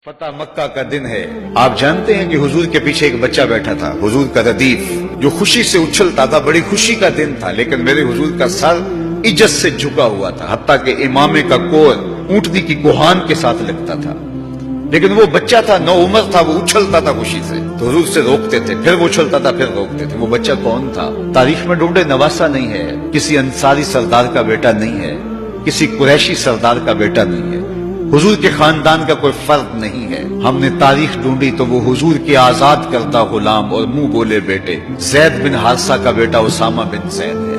فتح مکہ کا دن ہے۔ آپ جانتے ہیں کہ حضور کے پیچھے ایک بچہ بیٹھا تھا، حضور کا ردیف، جو خوشی سے اچھلتا تھا۔ بڑی خوشی کا دن تھا، لیکن میرے حضور کا سر عجز سے جھکا ہوا تھا، حتیٰ کہ امامے کا کور اونٹنی کی کوہان کے ساتھ لگتا تھا۔ لیکن وہ بچہ تھا، نو عمر تھا، وہ اچھلتا تھا خوشی سے، تو حضور سے روکتے تھے، پھر وہ اچھلتا تھا، پھر روکتے تھے۔ وہ بچہ کون تھا؟ تاریخ میں ڈھونڈے، نواسا نہیں ہے، کسی انصاری سردار کا بیٹا نہیں ہے، کسی قریشی سردار کا بیٹا نہیں ہے، حضور کے خاندان کا کوئی فرد نہیں ہے۔ ہم نے تاریخ ڈھونڈی تو وہ حضور کے آزاد کردہ غلام اور منہ بولے بیٹے زید بن حارثہ کا بیٹا اسامہ بن زید ہے۔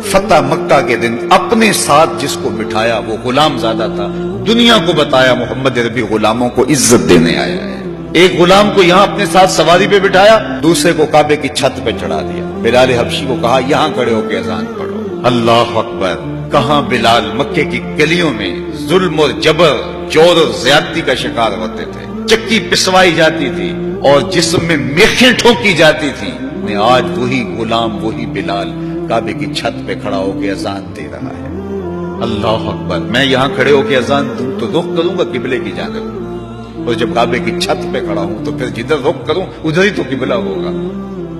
فتح مکہ کے دن اپنے ساتھ جس کو بٹھایا وہ غلام زادہ تھا، دنیا کو بتایا محمد عربی غلاموں کو عزت دینے آیا ہے۔ ایک غلام کو یہاں اپنے ساتھ سواری پہ بٹھایا، دوسرے کو کعبے کی چھت پہ چڑھا دیا۔ بلال حبشی کو کہا یہاں کھڑے ہو کے اذان پڑھو۔ اللہ اکبر! کہاں بلال مکے کی گلیوں میں ظلم اور جبر، چور اور زیادتی کا شکار ہوتے تھے، چکی پسوائی جاتی تھی اور جسم میں میخیں ٹھونکی جاتی تھی۔ آج وہی غلام، وہی بلال کعبے کی چھت پہ کھڑا ہو کے اذان دے رہا ہے۔ اللہ اکبر! میں یہاں کھڑے ہو کے اذان دوں تو رخ کروں گا قبلے کی جانب، اور جب کعبے کی چھت پہ کھڑا ہوں تو پھر جدھر رخ کروں ادھر ہی تو قبلہ ہوگا۔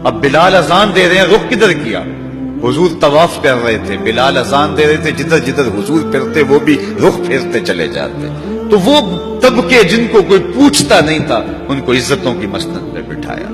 اب بلال اذان دے رہے ہیں، رخ کدھر کیا؟ حضور طواف کر رہے تھے، بلال اذان دے رہے تھے، جدھر جدھر حضور پھرتے وہ بھی رخ پھیرتے چلے جاتے۔ تو وہ طبقے جن کو کوئی پوچھتا نہیں تھا، ان کو عزتوں کی مسند پہ بٹھایا۔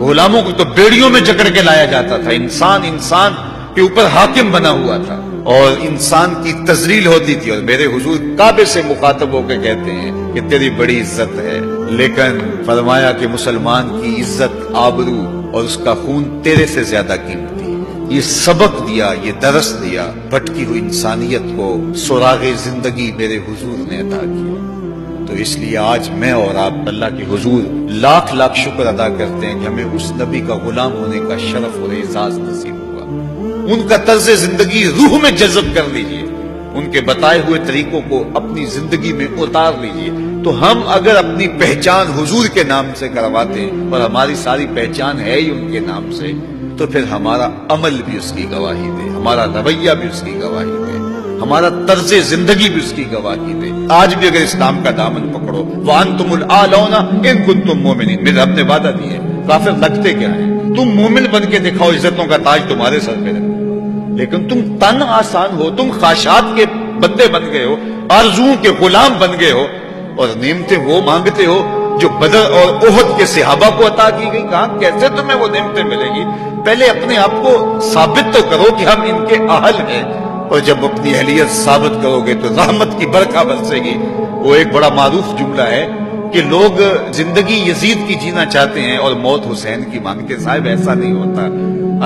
غلاموں کو تو بیڑیوں میں جکڑ کے لایا جاتا تھا، انسان انسان کے اوپر حاکم بنا ہوا تھا اور انسان کی تذلیل ہوتی تھی، اور میرے حضور کعبے سے مخاطب ہو کے کہتے ہیں کہ تیری بڑی عزت ہے، لیکن فرمایا کہ مسلمان کی عزت، آبرو اور اس کا خون تیرے سے زیادہ قیمتی۔ یہ سبق دیا، یہ درس دیا بھٹکی ہوئی انسانیت کو، سراغ زندگی میرے حضور نے عطا کیا۔ تو اس لیے آج میں اور آپ اللہ کے حضور لاکھ لاکھ شکر ادا کرتے ہیں کہ ہمیں اس نبی کا غلام ہونے کا شرف اور اعزاز نصیب ہوا۔ ان کا طرز زندگی روح میں جذب کر لیجئے، ان کے بتائے ہوئے طریقوں کو اپنی زندگی میں اتار لیجئے۔ تو ہم اگر اپنی پہچان حضور کے نام سے کرواتے ہیں، اور ہماری ساری پہچان ہے ہی ان کے نام سے، تو پھر ہمارا عمل بھی اس کی گواہی دے، ہمارا رویہ بھی اس کی گواہی دے، ہمارا طرز زندگی بھی اس کی گواہی دے۔ آج بھی اگر اسلام کا دامن پکڑو، وَأَنْتُمُ الْأَعْلَوْنَ إِن كُنتُم مُؤْمِنِينَ، میرے رب نے وعدہ دیا ہے، کافر لگتے کیا ہیں؟ تم مومن بن کے دکھاؤ، عزتوں کا تاج تمہارے سر پہ رکھو۔ لیکن تم تن آسان ہو، تم خواہشات کے بندے بن گئے ہو، آرزوؤں کے غلام بن گئے ہو، اور نعمتیں وہ مانگتے ہو جو بدر اور احد کے صحابہ کو عطا کی گئی۔ کہاں کیسے تمہیں وہ نعمتیں ملیں گی؟ پہلے اپنے آپ کو ثابت تو کرو کہ ہم ان کے اہل ہیں، اور جب اپنی اہلیت ثابت کرو گے تو رحمت کی برکھا برسے گی۔ وہ ایک بڑا معروف جملہ ہے کہ لوگ زندگی یزید کی جینا چاہتے ہیں اور موت حسین کی مانگتے۔ صاحب ایسا نہیں ہوتا۔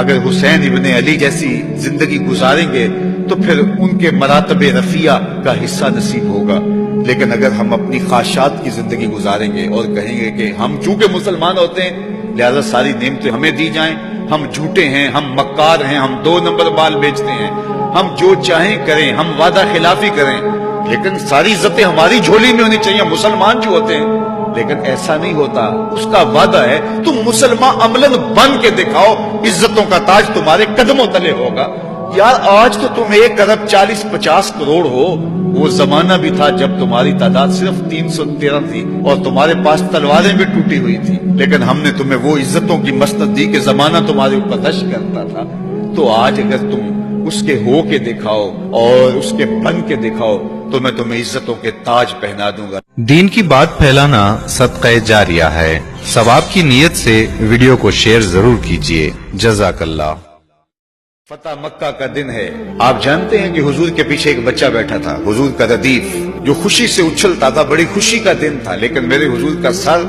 اگر حسین ابن علی جیسی زندگی گزاریں گے تو پھر ان کے مراتب رفیع کا حصہ نصیب ہوگا، لیکن اگر ہم اپنی خواہشات کی زندگی گزاریں گے اور کہیں گے کہ ہم چونکہ مسلمان ہوتے ہیں لہذا ساری نعمتیں ہمیں دی جائیں، ہم جھوٹے ہیں، ہم مکار ہیں، ہم 2 نمبر مال بیچتے ہیں، ہم جو چاہیں کریں، ہم وعدہ خلافی کریں، لیکن ساری عزتیں ہماری جھولی میں ہونی چاہیے، مسلمان جو ہوتے ہیں۔ لیکن ایسا نہیں ہوتا، اس کا وعدہ ہے تم مسلمان عملاً بن کے دکھاؤ، عزتوں کا تاج تمہارے قدموں تلے ہوگا۔ یار آج تو تم 1 ارب 40-50 کروڑ ہو، وہ زمانہ بھی تھا جب تمہاری تعداد صرف 313 تھی اور تمہارے پاس تلواریں بھی ٹوٹی ہوئی تھی، لیکن ہم نے تمہیں وہ عزتوں کی مسند دی کہ زمانہ تمہارے اوپر رش کرتا تھا۔ تو آج اگر تم اس کے ہو کے دکھاؤ اور اس کے بن کے دکھاؤ تو میں تمہیں عزتوں کے تاج پہنا دوں گا۔ دین کی بات پھیلانا صدقہ جاریہ ہے، ثواب کی نیت سے ویڈیو کو شیئر ضرور کیجیے۔ جزاک اللہ۔ فتح مکہ کا دن ہے۔ آپ جانتے ہیں کہ حضور کے پیچھے ایک بچہ بیٹھا تھا، حضور کا ردیف، جو خوشی سے اچھلتا تھا۔ بڑی خوشی کا دن تھا، لیکن میرے حضور کا سر